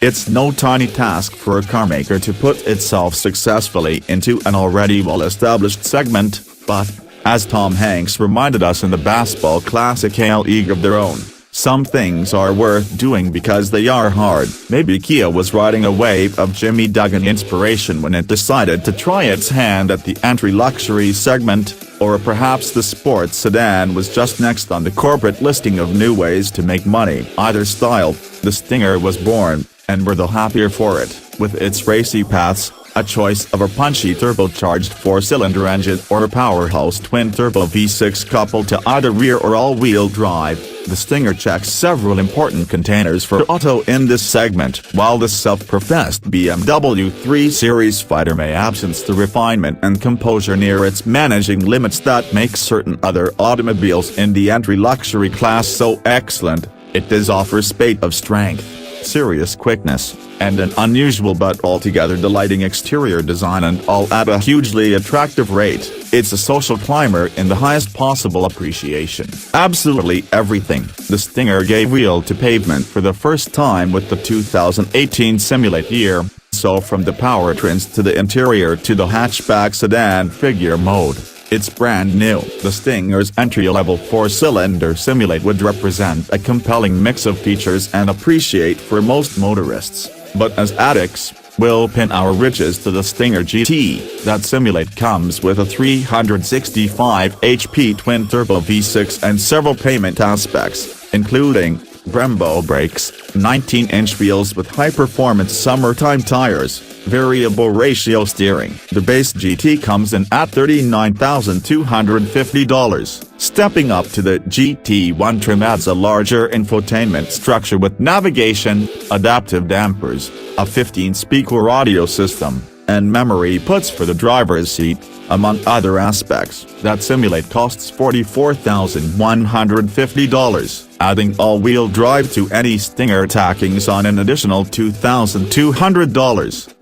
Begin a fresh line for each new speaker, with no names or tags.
It's no tiny task for a carmaker to put itself successfully into an already well-established segment, but, as Tom Hanks reminded us in the baseball classic A League of Their Own, some things are worth doing because they are hard. Maybe Kia was riding a wave of Jimmy Duggan inspiration when it decided to try its hand at the entry luxury segment, or perhaps the sports sedan was just next on the corporate listing of new ways to make money. Either style, the Stinger was born, and we're the happier for it. With its racy paths, a choice of a punchy turbocharged 4-cylinder engine or a powerhouse twin-turbo V6 coupled to either rear or all-wheel drive, the Stinger checks several important containers for auto in this segment. While the self-professed BMW 3 Series fighter may absence the refinement and composure near its managing limits that make certain other automobiles in the entry luxury class so excellent, it does offer spate of strength, serious quickness, and an unusual but altogether delighting exterior design, and all at a hugely attractive rate. It's a social climber in the highest possible appreciation. Absolutely everything. The Stinger gave wheel to pavement for the first time with the 2018 Simulate year, so from the powertrains to the interior to the hatchback sedan figure mode, it's brand new. The Stinger's entry-level 4-cylinder Simulate would represent a compelling mix of features and appreciate for most motorists, but as addicts, we'll pin our riches to the Stinger GT. That Simulate comes with a 365 HP twin-turbo V6 and several payment aspects, including Brembo brakes, 19-inch wheels with high-performance summertime tires, variable ratio steering. The base GT comes in at $39,250. Stepping up to the GT1 trim adds a larger infotainment structure with navigation, adaptive dampers, a 15-speaker audio system, and memory puts for the driver's seat, among other aspects. That Simulate costs $44,150. Adding all-wheel drive to any Stinger tackings on an additional $2,200.